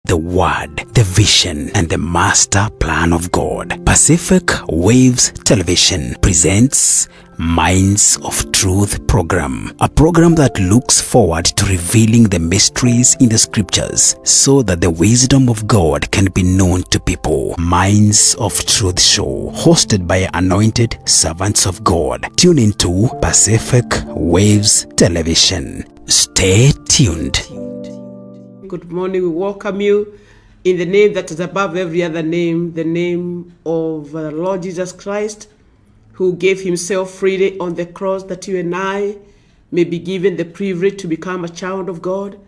the word, the vision, and the master plan of God. Pacific Waves Television presents Minds of Truth program, a program that looks forward to revealing the mysteries in the scriptures so that the wisdom of God can be known to people. Minds of Truth show, hosted by anointed servants of God. Tune into Pacific Waves Television. Stay tuned. Good morning. We welcome you in the name that is above every other name, the name of the Lord Jesus Christ, who gave himself freely on the cross that you and I may be given the privilege to become a child of God,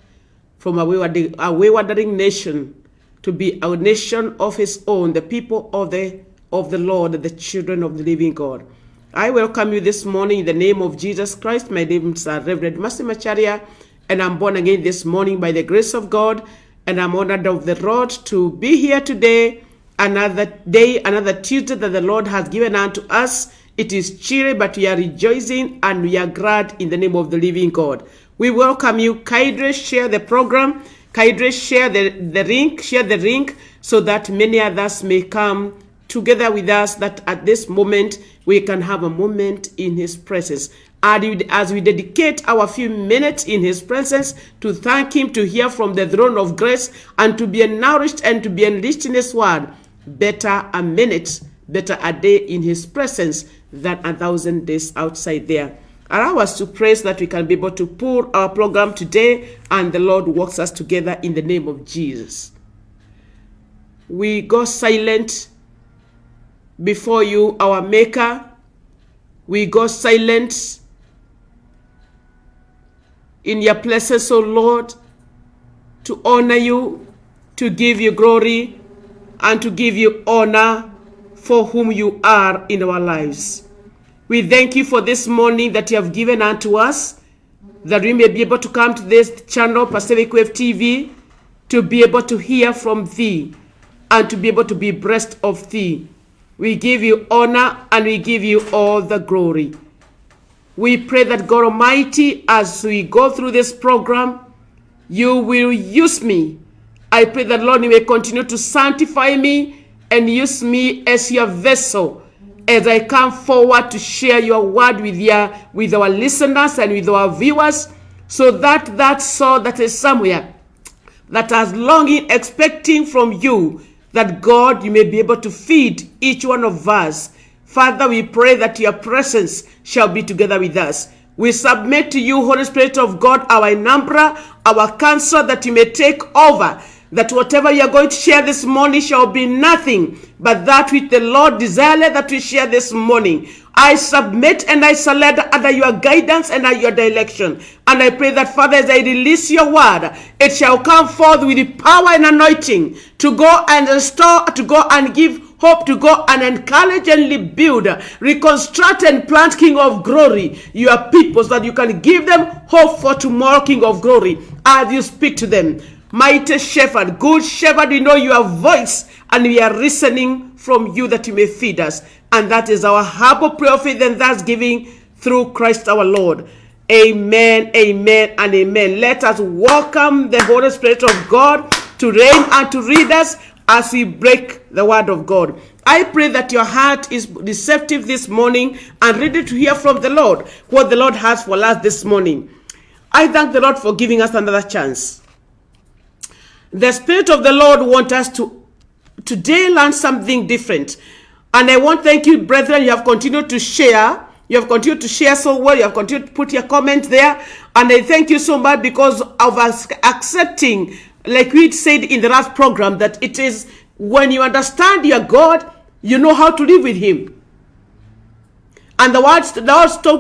from a waywarding nation to be a nation of his own, the people of the Lord, the children of the living God. I welcome you this morning in the name of Jesus Christ. My name is REV.MERCY Macharia, and I'm born again this morning by the grace of God, and I'm honored of the Lord to be here today, another day, another Tuesday that the Lord has given unto us. It is chilly, but we are rejoicing and we are glad in the name of the living God. We welcome you. Kindly share the program. Kindly share the link so that many others may come together with us, that at this moment we can have a moment in his presence. And as we dedicate our few minutes in his presence to thank him, to hear from the throne of grace, and to be nourished and to be enriched in his word, better a minute, better a day in his presence than 1,000 days outside there. Allow us to pray so that we can be able to pull our program today, and the Lord walks us together in the name of Jesus. We go silent before you, our Maker. We go silent in your presence, O Lord, to honor you, to give you glory, and to give you honor for whom you are in our lives. We thank you for this morning that you have given unto us, that we may be able to come to this channel, Pacific Wave TV, to be able to hear from thee and to be able to be blessed of thee. We give you honor and we give you all the glory. We pray that God Almighty, as we go through this program, you will use me. I pray that, Lord, you may continue to sanctify me and use me as your vessel as I come forward to share your word with our listeners and with our viewers, so that soul that is somewhere that has longing, expecting from you, that God, you may be able to feed each one of us. Father, we pray that your presence shall be together with us. We submit to you, Holy Spirit of God, our enabler, our counselor, that you may take over, that whatever you are going to share this morning shall be nothing but that which the Lord desired that we share this morning. I submit and I surrender under your guidance and under your direction. And I pray that, Father, as I release your word, it shall come forth with the power and anointing to go and restore, to go and give hope, to go and encourage and rebuild, reconstruct and plant, King of Glory, your people, so that you can give them hope for tomorrow, King of Glory, as you speak to them. Mighty Shepherd, good Shepherd, we know your voice, and we are listening from you that you may feed us. And that is our humble prayer of faith and thanksgiving through Christ our Lord. Amen, amen, and amen. Let us welcome the Holy Spirit of God to reign and to lead us as we break the word of God. I pray that your heart is receptive this morning and ready to hear from the Lord, what the Lord has for us this morning. I thank the Lord for giving us another chance. The Spirit of the Lord wants us to today learn something different. And I want to thank you, brethren. You have continued to share. You have continued to share so well. You have continued to put your comment there. And I thank you so much because of us accepting, like we said in the last program, that it is when you understand your God, you know how to live with him. And the Lord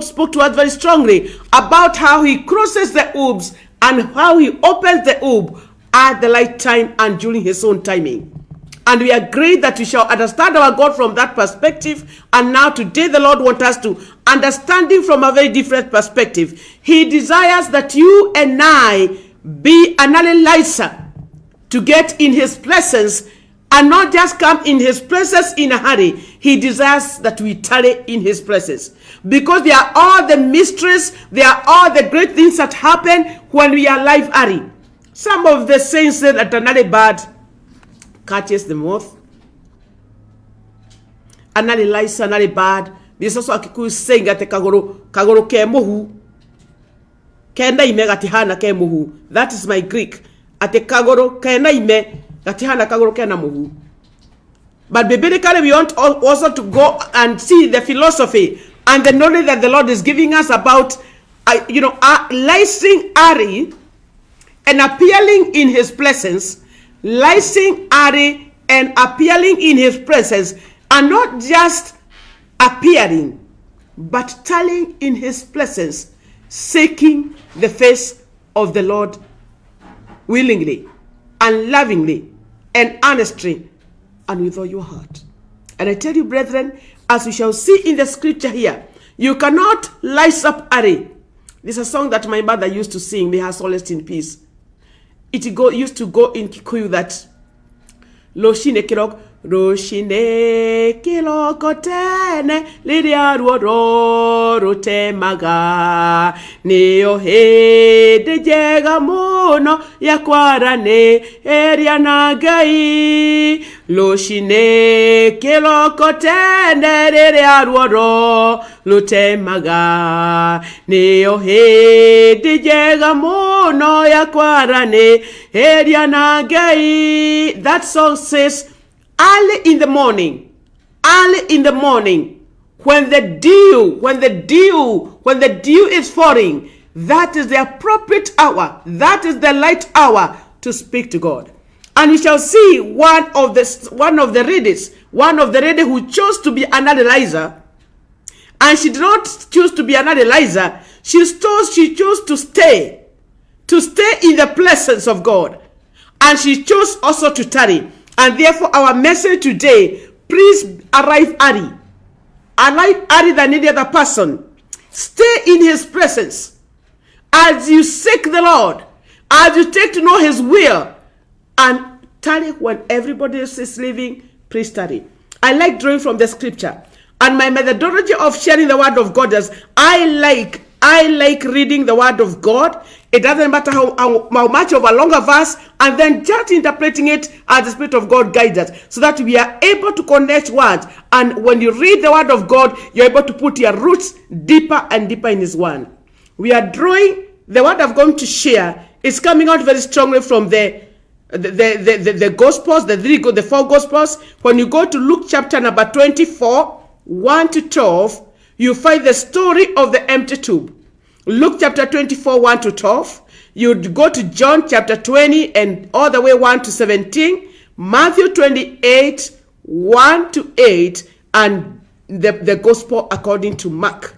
spoke to us very strongly about how he crosses the orbs and how he opens the orb at the right time and during his own timing. And we agree that we shall understand our God from that perspective. And now today the Lord wants us to understand him from a very different perspective. He desires that you and I be an analyzer to get in his presence and not just come in his presence in a hurry. He desires that we tarry in his presence, because they are all the mysteries, they are all the great things that happen when we are live early. Some of the saints said that another bird catches the moth. Another lice, another bird. This also Kikuyu saying that kagoro ke mohu. Kenda ime gatihana ke mohu. That is my Greek. Ate kagoro kenda ime gatihana kagoro kena mohu. But biblically, we want also to go and see the philosophy and the knowledge that the Lord is giving us about, licing RE and appearing in His presence, licing RE and appearing in His presence, and not just appearing, but telling in His presence, seeking the face of the Lord willingly and lovingly and honestly and with all your heart. And I tell you, brethren, as we shall see in the scripture here, you cannot lice up RE. This is a song that my mother used to sing, may her soul rest in peace. It used to go in Kikuyu that Loshine Kirok, Roshine Kilokotene, Lydia Ruoro Maga, Neo He de Jegamono, Yakwarane, Erianagai, Loshine Kilokotene, Lydia Ruoro Maga, Neo He de Jegamono, Yakwarane, Erianagai. That song says, early in the morning, when the dew is falling, that is the appropriate hour, that is the light hour to speak to God. And we shall see one of the readers who chose to be an analyzer, and she did not choose to be an analyzer. She chose to stay in the presence of God, and she chose also to tarry. And therefore, our message today, please arrive early. Arrive early than any other person. Stay in His presence. As you seek the Lord, as you take to know His will, and tarry when everybody else is leaving, please tarry. I like drawing from the scripture. And my methodology of sharing the word of God is, I like reading the word of God. It doesn't matter how much of a longer verse, and then just interpreting it as the Spirit of God guides us, so that we are able to connect words. And when you read the word of God, you're able to put your roots deeper and deeper in His word. We are drawing the word I'm going to share is coming out very strongly from the Gospels, the four Gospels. When you go to Luke chapter number 24, 1 to 12, you find the story of the empty tomb. Luke chapter 24, 1 to 12. You'd go to John chapter 20 and all the way 1 to 17. Matthew 28, 1 to 8. And the gospel according to Mark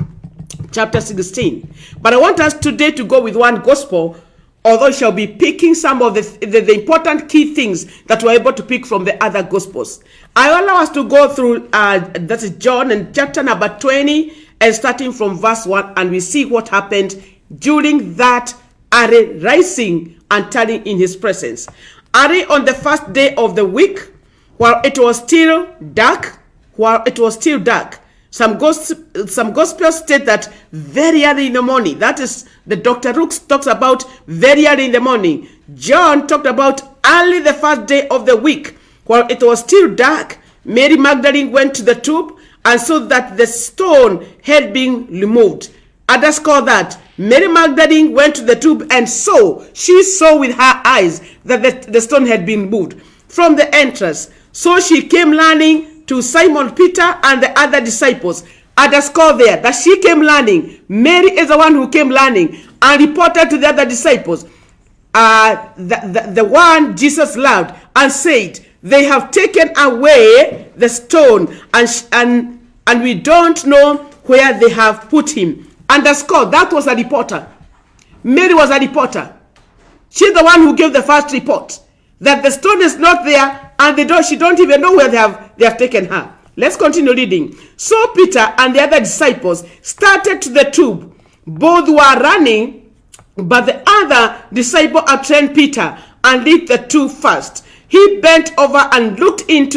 chapter 16. But I want us today to go with one gospel, although shall be picking some of the important key things that we're able to pick from the other gospels. I allow us to go through, that is John and chapter number 20, and starting from verse 1, and we see what happened during that rising and turning in His presence. On the first day of the week, while it was still dark, some gospels state that very early in the morning. That is, the Dr. Rooks talks about very early in the morning. John talked about early the first day of the week. While it was still dark, Mary Magdalene went to the tomb and saw that the stone had been removed. Others call that Mary Magdalene went to the tomb and she saw with her eyes that the stone had been moved from the entrance. So she came running to Simon Peter and the other disciples. Others call there that she came running. Mary is the one who came running and reported to the other disciples, the one Jesus loved, and said, they have taken away the stone, and we don't know where they have put Him. Underscore, that was a reporter. Mary was a reporter. She's the one who gave the first report that the stone is not there, and she don't even know where they have taken her. Let's continue reading. So Peter and the other disciples started to the tomb. Both were running, but the other disciple outran Peter and lit the tomb first. He bent over and looked in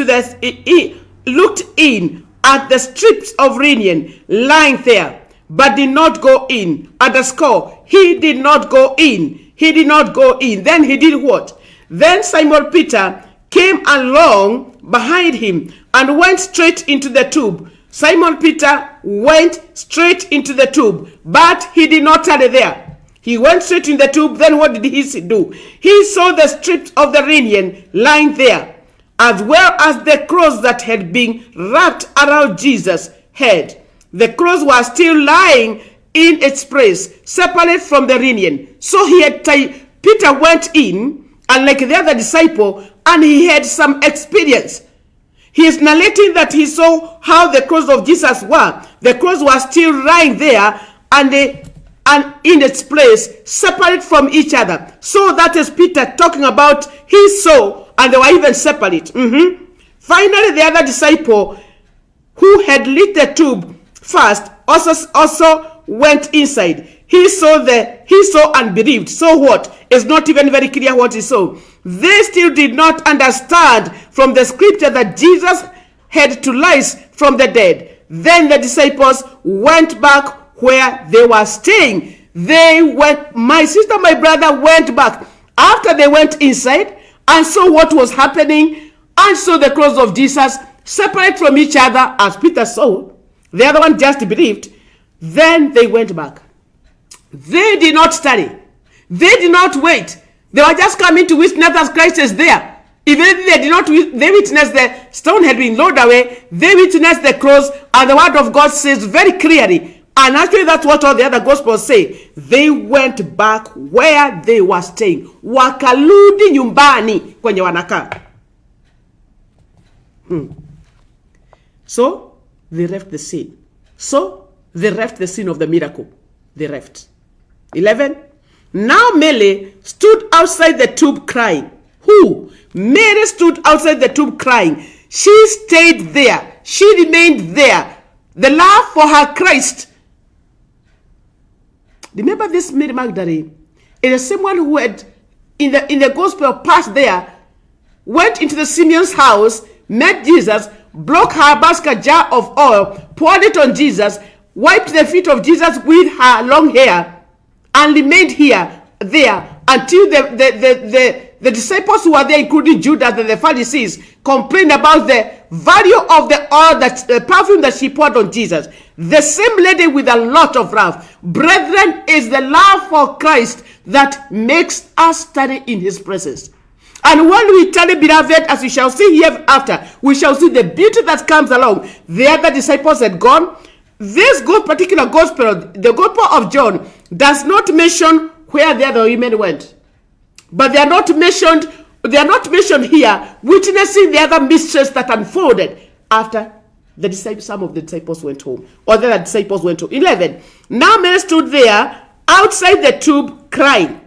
at the strips of linen lying there, but did not go in. Underscore, he did not go in. he did not go in. Then he did what? Then Simon Peter came along behind him and went straight into the tomb. Simon Peter went straight into the tomb, but he did not tarry there. He went straight in the tomb. Then what did he do? He saw the strips of the linen lying there, as well as the clothes that had been wrapped around Jesus' head. The clothes were still lying in its place, separate from the linen. So Peter went in, and like the other disciple, and he had some experience. He is narrating that he saw how the clothes of Jesus were. The clothes were still lying there, and in its place, separate from each other. So that is Peter talking about he saw, and they were even separate. Finally, the other disciple who had lit the tomb first also went inside. He saw and believed. So what? It's not even very clear what he saw. They still did not understand from the scripture that Jesus had to rise from the dead. Then the disciples went back where they were staying. My sister, my brother went back after they went inside and saw what was happening and saw the clothes of Jesus separate from each other as Peter saw. The other one just believed. Then they went back. They did not study. They did not wait. They were just coming to witness that Christ is there. Even if they witnessed the stone had been rolled away, they witnessed the cross, and the word of God says very clearly, and actually that's what all the other gospels say, they went back where they were staying. Wakarudi nyumbani kwenye wanakaa. So, they left the scene. So, they left the scene of the miracle. They left. 11. Now Mary stood outside the tomb crying. Who? Mary stood outside the tomb crying. She stayed there. She remained there. The love for her Christ. Remember this Mary Magdalene? It is someone who had, in the gospel, passed there, went into the Simeon's house, met Jesus, broke her basket jar of oil, poured it on Jesus, wiped the feet of Jesus with her long hair, and remained there until the disciples who were there, including Judas and the Pharisees, complained about the value of the perfume that she poured on Jesus. The same lady with a lot of love. Brethren, is the love for Christ that makes us study in his presence. And when we study, beloved, as we shall see hereafter, we shall see the beauty that comes along. The other disciples had gone. This particular gospel, the gospel of John, does not mention where the other women went. But they are not mentioned here, witnessing the other mysteries that unfolded after some of the disciples went home, or the other disciples went home. 11. Now Mary stood there outside the tomb crying.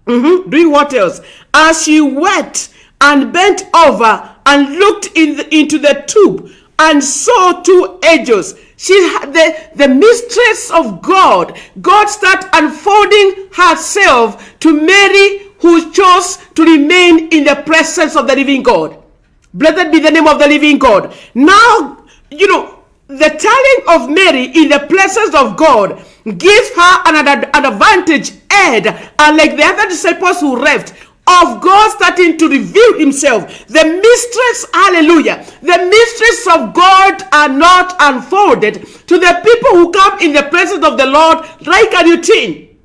Doing what else? As she wept and bent over and looked into the tomb and saw two angels. She had the mistress of God. God started unfolding herself to Mary, who chose to remain in the presence of the living God. Blessed be the name of the living God. Now, the telling of Mary in the presence of God gives her an advantage aid, and like the other disciples who left, of God starting to reveal himself. The mysteries, hallelujah, the mysteries of God are not unfolded to the people who come in the presence of the Lord like a routine.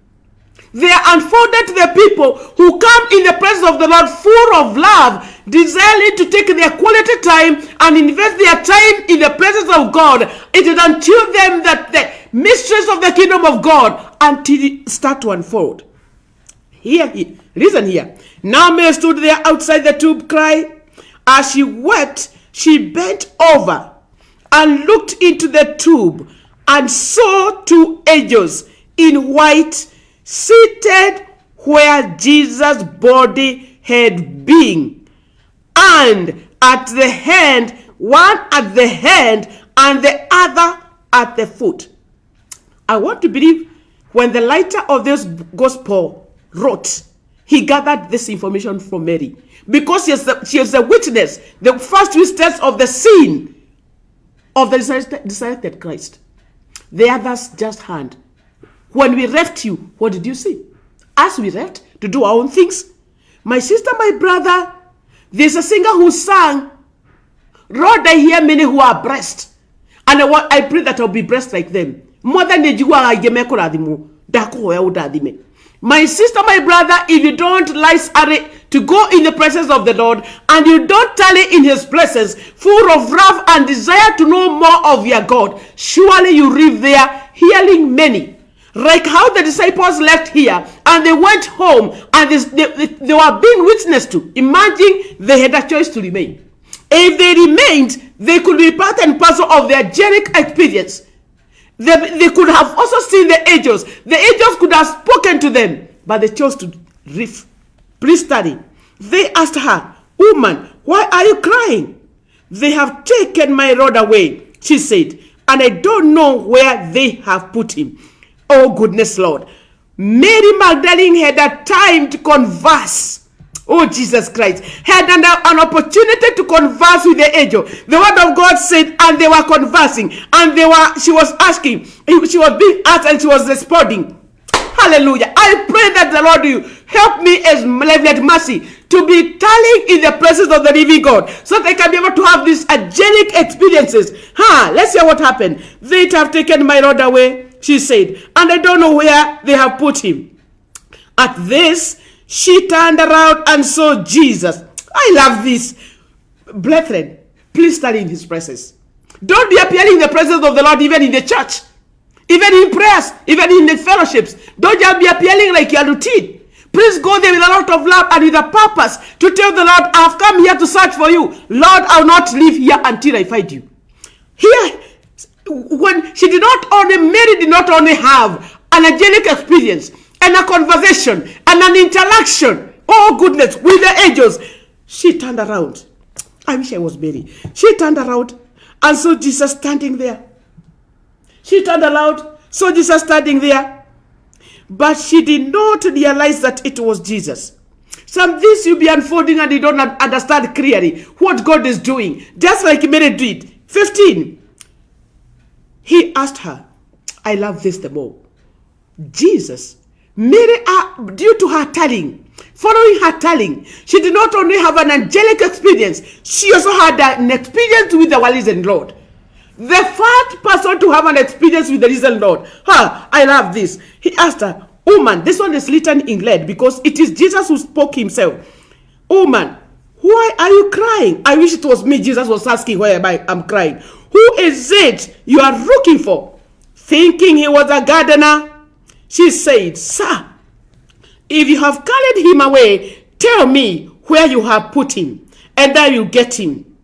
They are unfolded to the people who come in the presence of the Lord full of love, desiring to take their quality time and invest their time in the presence of God. It is until them that the mysteries of the kingdom of God until it start to unfold. Listen here. Now Mary stood there outside the tomb crying. As she wept, she bent over and looked into the tomb and saw two angels in white seated where Jesus' body had been, and at the hand, one at the hand and the other at the foot. I want to believe when the writer of this gospel wrote, he gathered this information from Mary, because she is the witness, the first witness of the scene of the resurrected Christ. The others just heard. When we left you, what did you see? As we left, to do our own things. My sister, my brother, there's a singer who sang, Lord, I hear many who are blessed. And I pray that I'll be blessed like them. More than the my sister, my brother, if you don't like to go in the presence of the Lord and you don't tarry in his presence, full of love and desire to know more of your God, surely you live there healing many. Like how the disciples left here and they went home and they were being witnessed to. Imagine they had a choice to remain. If they remained, they could be part and parcel of their angelic experience. They could have also seen the angels. The angels could have spoken to them, but they chose to leave. Please study. They asked her, woman, why are you crying? They have taken my Lord away, she said, and I don't know where they have put him. Oh, goodness, Lord. Mary Magdalene had a time to converse. Oh, Jesus Christ. Had an opportunity to converse with the angel. The word of God said, and they were conversing. And she was asking. She was being asked and she was responding. Hallelujah. I pray that the Lord will help me as mercy to be tarrying in the presence of the living God, so that I can be able to have these angelic experiences. Let's hear what happened. They have taken my Lord away, she said, and I don't know where they have put him. At this, she turned around and saw Jesus. I love this. Brethren, please stand in his presence. Don't be appearing in the presence of the Lord even in the church, even in prayers, even in the fellowships. Don't just be appearing like your routine. Please go there with a lot of love and with a purpose to tell the Lord, I've come here to search for you. Lord, I'll not leave here until I find you. Here, when Mary did not only have an angelic experience and a conversation and an interaction, oh goodness, with the angels, she turned around. I wish I was Mary. She turned around and saw Jesus standing there. She turned around, saw Jesus standing there, but she did not realize that it was Jesus. Some things you'll be unfolding and you don't understand clearly what God is doing, just like Mary did. 15. He asked her, I love this the more. Jesus, Mary, due to her telling, following her telling, she did not only have an angelic experience, she also had an experience with the risen Lord. The first person to have an experience with the risen Lord. I love this. He asked her, woman, this one is written in red because it is Jesus who spoke himself. Woman, why are you crying? I wish it was me Jesus was asking why I'm crying. Who is it you are looking for? Thinking he was a gardener, she said, sir, if you have carried him away, tell me where you have put him, and I will get him.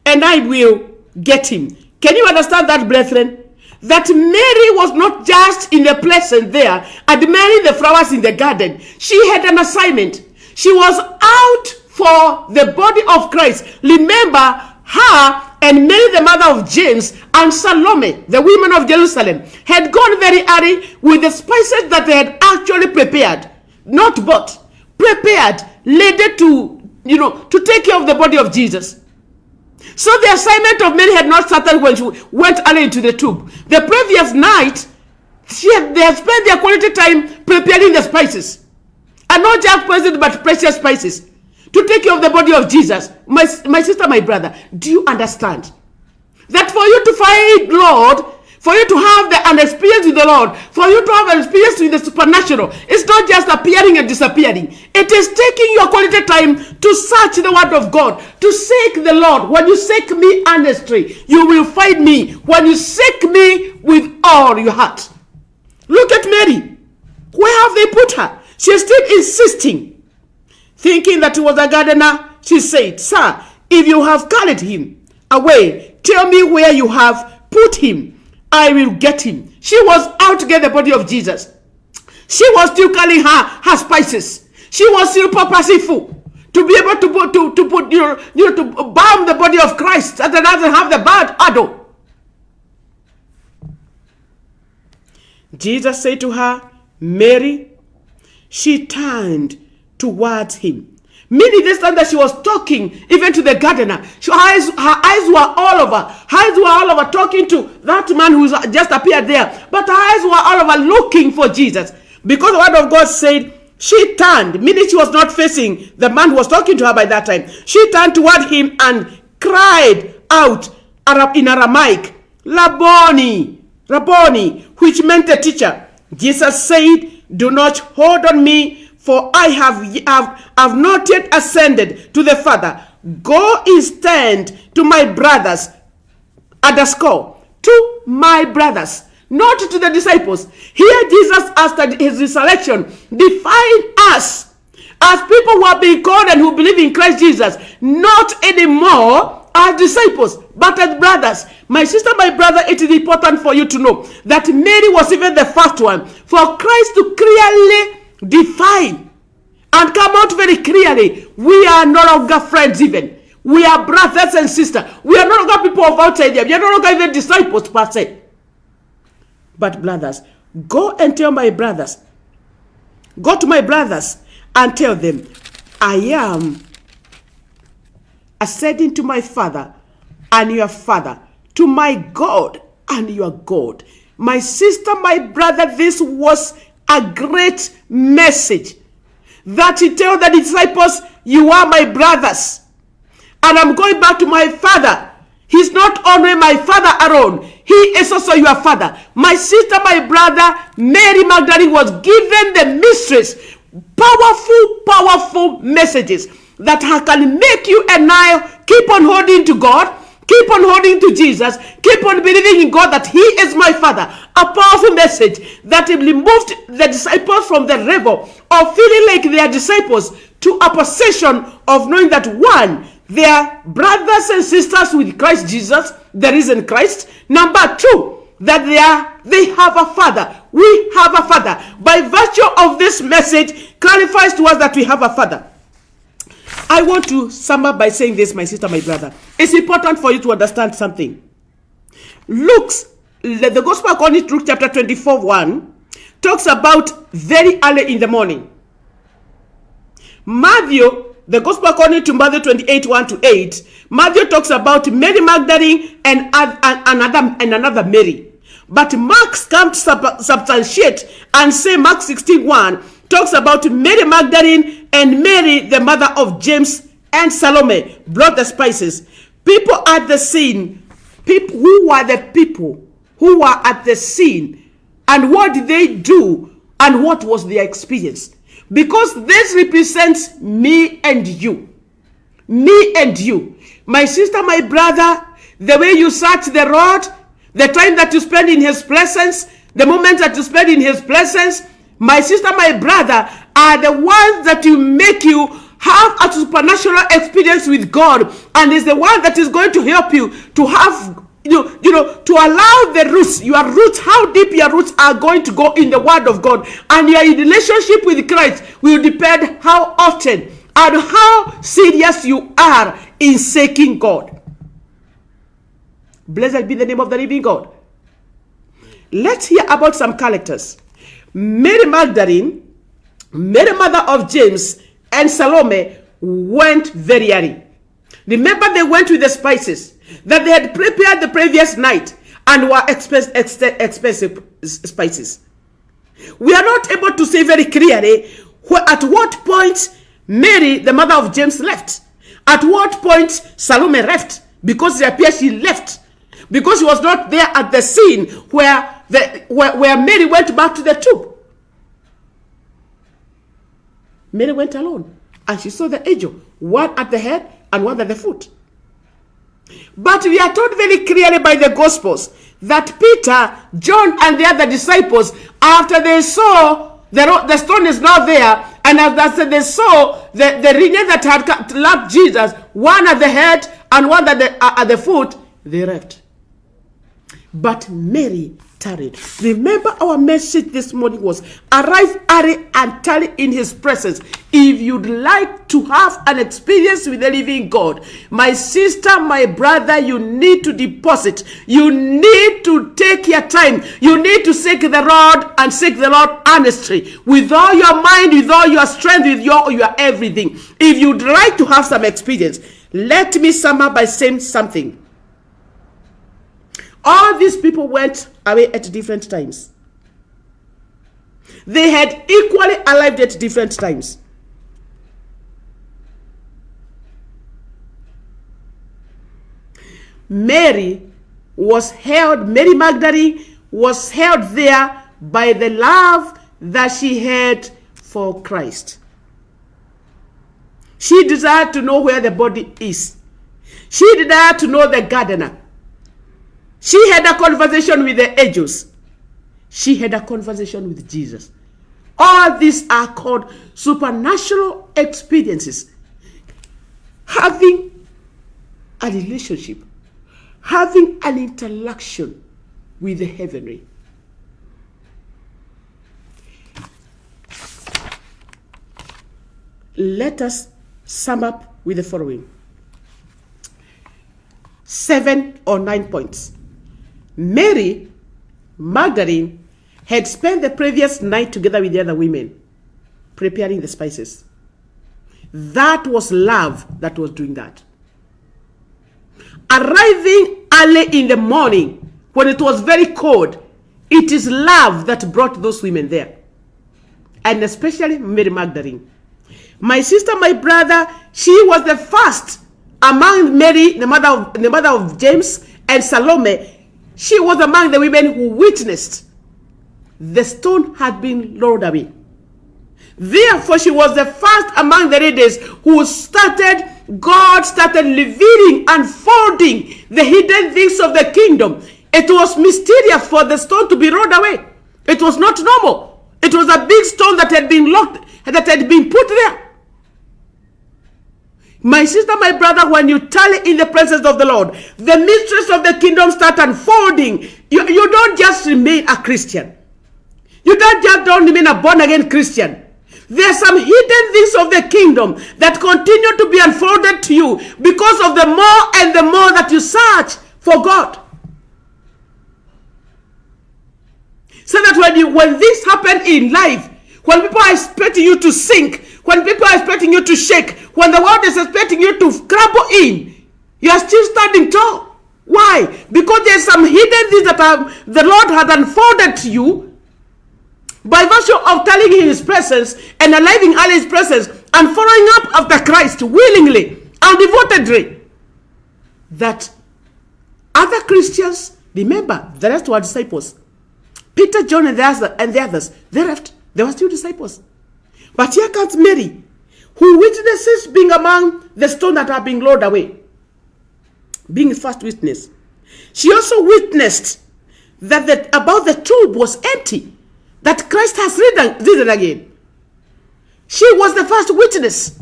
And I will get him. Can you understand that, brethren? That Mary was not just in the presence there, admiring the flowers in the garden. She had an assignment. She was out for the body of Christ. Remember, her and Mary, the mother of James, and Salome, the women of Jerusalem, had gone very early with the spices that they had actually prepared. Not bought, prepared, laid to take care of the body of Jesus. So the assignment of Mary had not started when she went early into the tomb. The previous night, they had spent their quality time preparing the spices. And not just spices, but precious spices, to take care of the body of Jesus. My sister, my brother, do you understand that for you to find Lord, for you to have an experience with the Lord, for you to have an experience with the supernatural, it's not just appearing and disappearing. It is taking your quality time to search the word of God, to seek the Lord. When you seek me earnestly, you will find me. When you seek me with all your heart. Look at Mary. Where have they put her? She is still insisting. Thinking that he was a gardener, she said, sir, if you have carried him away, tell me where you have put him. I will get him. She was out to get the body of Jesus. She was still carrying her spices. She was still purposeful to be able to balm the body of Christ that doesn't have the bad odor. Jesus said to her, Mary. She turned towards him. Meaning this time that she was talking even to the gardener. Her eyes were all over. Her eyes were all over talking to that man who just appeared there. But her eyes were all over looking for Jesus. Because the word of God said, She turned, meaning she was not facing the man who was talking to her by that time. She turned toward him and cried out in Aramaic, Rabboni, Rabboni, which meant the teacher. Jesus said, do not hold on me, for I have not yet ascended to the Father. Go instead to my brothers, to my brothers, not to the disciples. Here Jesus, after his resurrection, defined us as people who are being called and who believe in Christ Jesus, not anymore as disciples, but as brothers. My sister, my brother, it is important for you to know that Mary was even the first one for Christ to clearly define and come out very clearly. We are no longer friends even. We are brothers and sisters. We are no longer people of outside there. We are no longer even disciples per se. But brothers, go and tell my brothers. Go to my brothers and tell them, I am ascending to my Father and your Father, to my God and your God. My sister, my brother, this was a great message that he told the disciples, you are my brothers, and I'm going back to my Father. He's not only my Father alone, he is also your Father. My sister, my brother, Mary Magdalene was given the mysteries, powerful messages that can make you and I keep on holding to God, keep on holding to Jesus, keep on believing in God that he is my Father. A powerful message that removed the disciples from the level of feeling like they are disciples to a position of knowing that one, they are brothers and sisters with Christ Jesus, the risen Christ. Number two, that they have a Father. We have a Father. By virtue of this message, clarifies to us that we have a Father. I want to sum up by saying this, my sister, my brother. It's important for you to understand something. The Gospel according to Luke chapter 24:1 talks about very early in the morning. Matthew, the Gospel according to Matthew 28:1-8, Matthew talks about Mary Magdalene and another Mary. But Mark comes to substantiate and say Mark 16:1 talks about Mary Magdalene and Mary, the mother of James and Salome, brought the spices. People at the scene, who were at the scene, and what did they do, and what was their experience? Because this represents me and you. Me and you. My sister, my brother, the way you search the Lord, the time that you spend in his presence, the moments that you spend in his presence, my sister, my brother, are the ones that will make you have a supernatural experience with God, and is the one that is going to help you to have, to allow the roots, your roots, how deep your roots are going to go in the Word of God, and your relationship with Christ will depend how often and how serious you are in seeking God. Blessed be the name of the living God. Let's hear about some characters. Mary Magdalene, Mary mother of James, and Salome went very early. Remember, they went with the spices that they had prepared the previous night and were expensive spices. We are not able to say very clearly at what point Mary, the mother of James, left. At what point Salome left, because it appears she left, because she was not there at the scene where Mary went back to the tomb. Mary went alone, and she saw the angel, one at the head and one at the foot. But we are told very clearly by the Gospels that Peter, John, and the other disciples, after they saw the stone is not there, and after they saw the ring that had lapped Jesus, one at the head and one at the foot, they left. But Mary tarried. Remember, our message this morning was arrive early and tarry in his presence. If you'd like to have an experience with the living God, my sister, my brother, you need to deposit. You need to take your time. You need to seek the Lord, and seek the Lord honestly, with all your mind, with all your strength, with your everything. If you'd like to have some experience, let me sum up by saying something. All these people went away at different times. They had equally arrived at different times. Mary Magdalene was held there by the love that she had for Christ. She desired to know where the body is. She desired to know the gardener. She had a conversation with the angels. She had a conversation with Jesus. All these are called supernatural experiences. Having a relationship, having an interaction with the heavenly. Let us sum up with the following. 7 or 9 points. Mary Magdalene had spent the previous night together with the other women, preparing the spices. That was love that was doing that. Arriving early in the morning when it was very cold, it is love that brought those women there. And especially Mary Magdalene. My sister, my brother, she was the first among Mary, the mother of James, and Salome. She was among the women who witnessed the stone had been rolled away. Therefore, she was the first among the ladies who God started revealing, unfolding the hidden things of the kingdom. It was mysterious for the stone to be rolled away. It was not normal. It was a big stone that had been locked, that had been put there. My sister, my brother, when you tarry in the presence of the Lord, the mysteries of the kingdom start unfolding. You don't just remain a Christian. You don't remain a born-again Christian. There are some hidden things of the kingdom that continue to be unfolded to you because of the more and the more that you search for God. So that when things happen in life, when people are expecting you to sink, when people are expecting you to shake, when the world is expecting you to crumble in, you are still standing tall. Why? Because there are some hidden things that the Lord has unfolded to you by virtue of telling in His presence and arriving at His presence and following up after Christ willingly and devotedly. That other Christians, remember, the rest were disciples. Peter, John, and the others, they left. They were still disciples. But here comes Mary, who witnesses being among the stone that are being rolled away. Being first witness. She also witnessed that about the tomb was empty. That Christ has risen again. She was the first witness.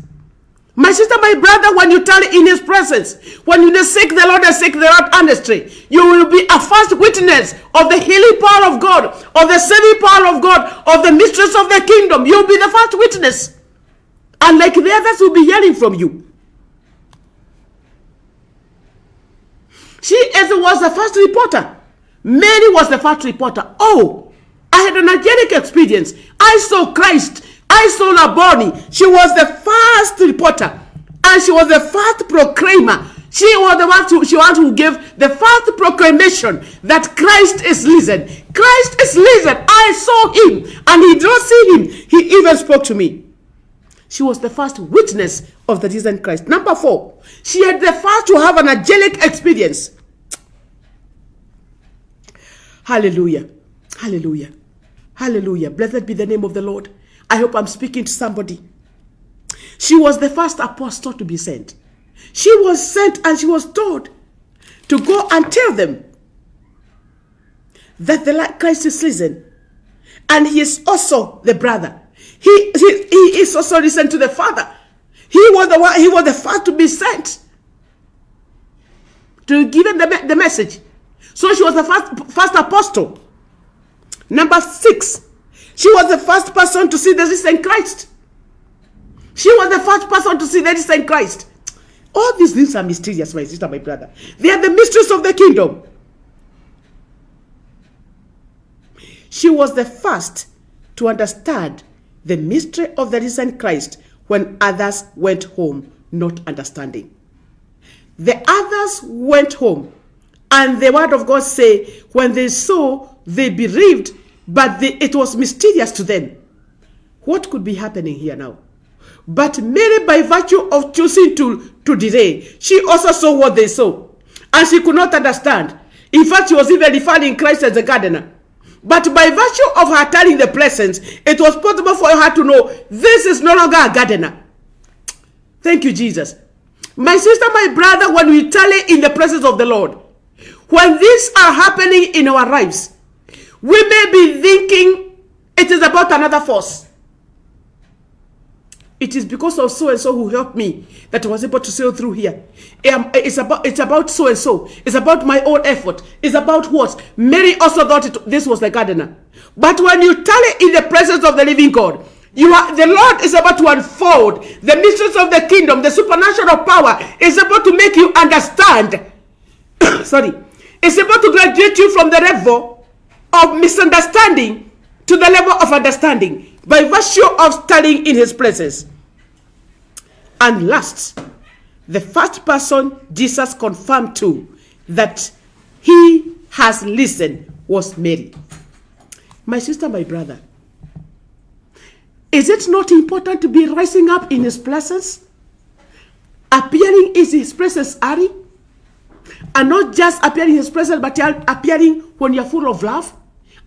My sister, my brother, when you tarry in His presence, when you seek the Lord and seek the Lord earnestly, you will be a first witness of the healing power of God, of the saving power of God, of the mysteries of the kingdom. You'll be the first witness. And like the others will be hearing from you. She was the first reporter. Mary was the first reporter. Oh, I had an angelic experience. I saw Christ. I saw Rabboni. She was the first reporter. And she was the first proclaimer. She was the one who gave the first proclamation that Christ is risen. Christ is risen. I saw Him. And He don't see Him. He even spoke to me. She was the first witness of the risen Christ. Number 4, she had the first to have an angelic experience. Hallelujah. Hallelujah. Hallelujah. Blessed be the name of the Lord. I hope I'm speaking to somebody. She was the first apostle to be sent. She was sent and she was told to go and tell them that the Christ is risen. And He is also the brother. He is also risen to the Father. He was the first to be sent to give them the message. So she was the first apostle. Number 6, she was the first person to see the risen Christ. She was the first person to see the risen Christ. All these things are mysterious, my sister, my brother. They are the mysteries of the kingdom. She was the first to understand the mystery of the risen Christ when others went home not understanding. The others went home, and the word of God say, when they saw, they believed, but it was mysterious to them. What could be happening here now? But Mary, by virtue of choosing to delay, she also saw what they saw. And she could not understand. In fact, she was even referring Christ as a gardener. But by virtue of her telling the presence, it was possible for her to know this is no longer a gardener. Thank you, Jesus. My sister, my brother, when we tarry in the presence of the Lord, when these are happening in our lives, we may be thinking it is about another force. It is because of so and so who helped me that I was able to sail through here. It's about so and so. It's about my own effort. It's about what? Mary also thought this was the gardener. But when you tarry in the presence of the living God, the Lord is about to unfold the mysteries of the kingdom. The supernatural power is about to make you understand. Sorry. It's about to graduate you from the level of misunderstanding to the level of understanding by virtue of standing in his presence. And last, the first person Jesus confirmed to that he has listened was Mary. My sister, my brother, is it not important to be rising up in his presence? Appearing in his presence early? And not just appearing in his presence, but appearing when you're full of love,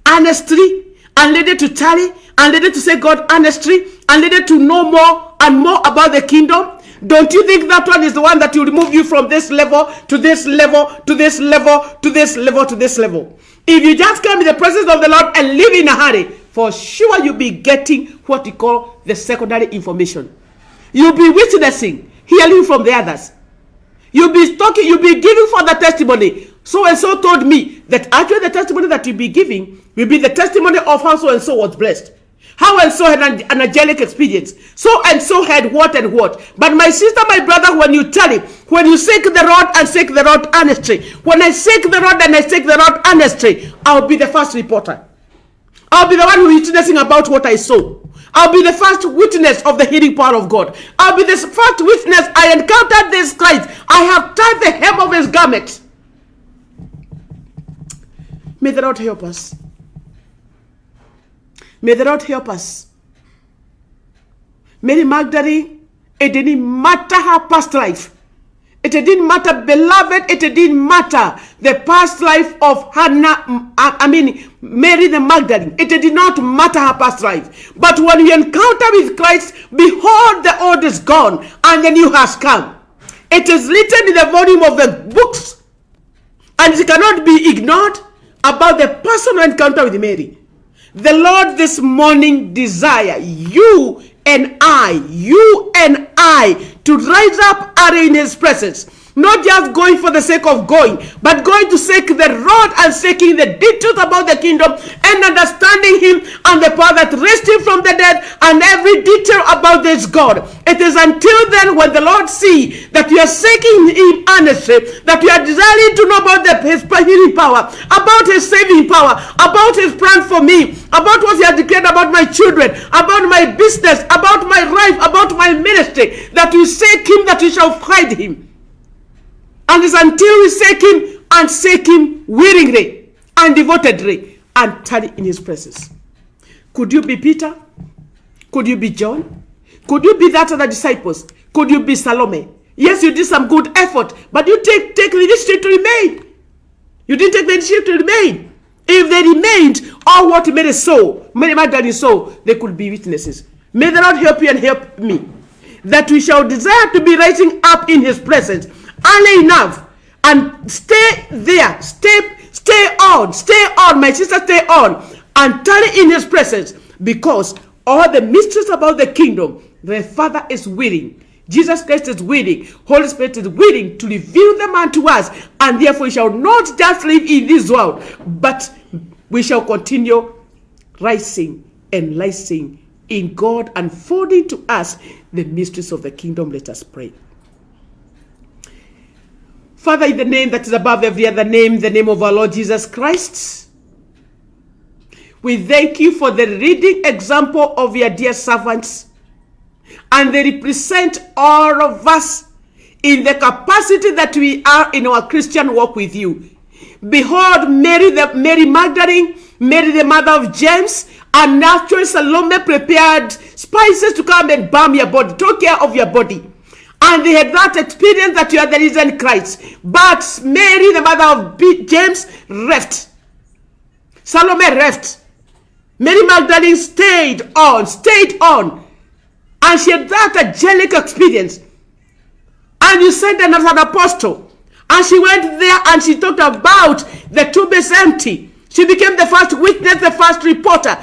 honestly, and ready to tarry, and ready to say God honestly, and ready to know more and more about the kingdom. Don't you think that one is the one that will remove you from this level to this level to this level to this level to this level? If you just come in the presence of the Lord and live in a hurry, for sure you'll be getting what you call the secondary information. You'll be witnessing, hearing from the others. You'll be talking, you'll be giving for the testimony. So and so told me that actually the testimony that you'll be giving will be the testimony of how so and so was blessed. How and so had an angelic experience. So and so had what and what. But my sister, my brother, when you tell him, when you seek the Lord and seek the Lord honestly, when I seek the Lord and I seek the Lord honestly, I'll be the first reporter. I'll be the one who is witnessing about what I saw. I'll be the first witness of the healing power of God. I'll be the first witness. I encountered this Christ. I have touched the hem of his garment. May the Lord help us. May the Lord help us. Mary Magdalene, it didn't matter her past life. It didn't matter, beloved, it didn't matter the past life of Mary the Magdalene. It did not matter her past life. But when you encounter with Christ, behold, the old is gone and the new has come. It is written in the volume of the books, and it cannot be ignored, about the personal encounter with Mary. The Lord this morning desire you and I to rise up early in his presence. Not just going for the sake of going, but going to seek the road and seeking the details about the kingdom and understanding him and the power that raised him from the dead and every detail about this God. It is until then when the Lord see that you are seeking him honestly, that you are desiring to know about his healing power, about his saving power, about his plan for me, about what he has declared about my children, about my business, about my life, about my ministry, that we seek him, that we shall find him. And it's until we seek him willingly and devotedly and tarry in his presence. Could you be Peter? Could you be John? Could you be that other disciples? Could you be Salome? Yes, you did some good effort, but you take the initiative to remain. You didn't take the initiative to remain. If they remained, all what Mary Magdalene saw, they could be witnesses. May the Lord help you and help me, that we shall desire to be rising up in his presence early enough and stay there, stay on, my sister, stay on and tarry in his presence, because all the mysteries about the kingdom, the Father is willing, Jesus Christ is willing, Holy Spirit is willing to reveal them unto us, and therefore we shall not just live in this world, but we shall continue rising and rising in God, unfolding to us the mysteries of the kingdom. Let us pray. Father, in the name that is above every other name, the name of our Lord Jesus Christ, we thank you for the reading example of your dear servants, and they represent all of us in the capacity that we are in our Christian walk with you. Behold, Mary Magdalene, Mary, the mother of James, and naturally Salome prepared spices to come and balm your body, take care of your body. And they had that experience that you are the risen Christ. But Mary, the mother of James, left. Salome left. Mary Magdalene stayed on. And she had that angelic experience. And you sent another apostle. And she went there and she talked about the tomb is empty. She became the first witness, the first reporter.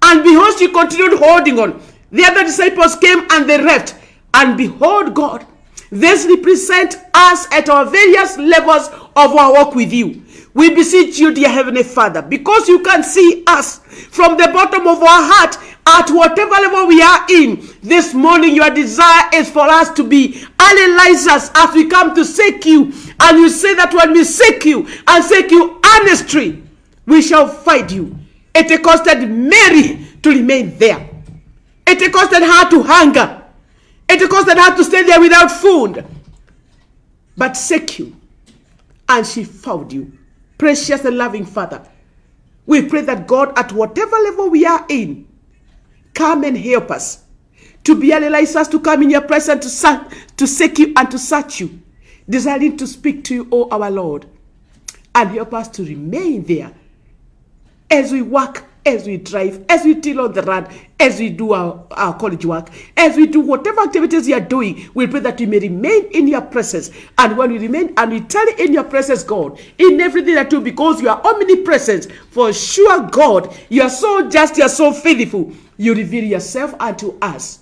And behold, she continued holding on. The other disciples came and they left. And behold, God, this represents us at our various levels of our walk with you. We beseech you, dear Heavenly Father, because you can see us from the bottom of our heart at whatever level we are in. This morning, your desire is for us to be analyzers as we come to seek you. And you say that when we seek you and seek you honestly, we shall find you. It costed Mary to remain there. It costed her to hunger. It costed her to stay there without food. But seek you. And she found you. Precious and loving Father, we pray that God, at whatever level we are in, come and help us to be analyzers, to come in your presence, to seek you and to search you, desiring to speak to you, O our Lord, and help us to remain there as we work, as we drive, as we till on the road, as we do our college work, as we do whatever activities you are doing. We pray that we may remain in your presence. And when we remain and we tarry in your presence, God, in everything that we do, because you are omnipresent, for sure, God, you are so just, you are so faithful. You reveal yourself unto us,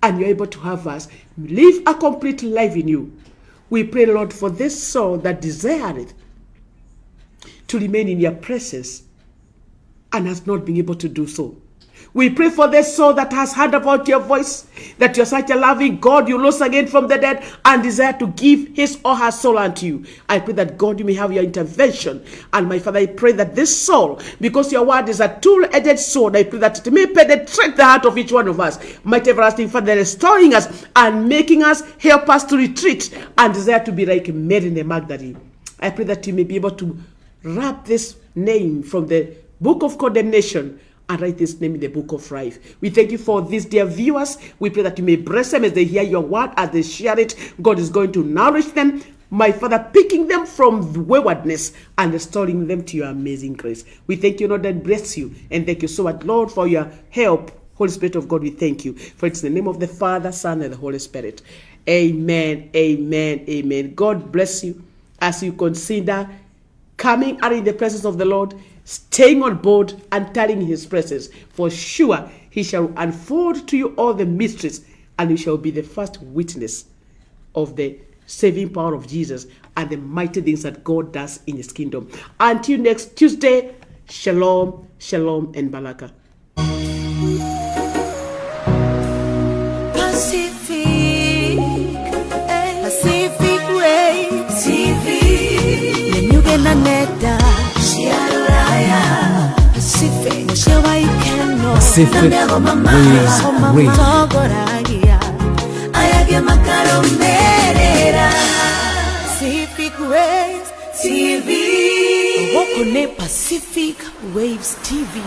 and you're able to have us live a complete life in you. We pray, Lord, for this soul that desireth to remain in your presence and has not been able to do so. We pray for this soul that has heard about your voice, that you're such a loving God, you rose again from the dead and desire to give his or her soul unto you. I pray that, God, you may have your intervention. And my Father, I pray that this soul, because your word is a two-edged sword, I pray that it may penetrate the heart of each one of us. Mighty everlasting Father, restoring us and making us, help us to retreat and desire to be like Mary the Magdalene. I pray that you may be able to wrap this name from the book of condemnation and write this name in the book of life. We thank you for these dear viewers. We pray that you may bless them as they hear your word, as they share it. God is going to nourish them, my Father, picking them from waywardness and restoring them to your amazing grace. We thank you, Lord, and bless you. And thank you so much, Lord, for your help. Holy Spirit of God, we thank you. For it's in the name of the Father, Son, and the Holy Spirit. Amen, amen, amen. God bless you as you consider coming out in the presence of the Lord, staying on board and tarrying in his presence. For sure, he shall unfold to you all the mysteries, and you shall be the first witness of the saving power of Jesus and the mighty things that God does in his kingdom. Until next Tuesday, shalom, shalom, and baraka. Pacific Way TV. Pacific Waves TV. Pacific Waves TV.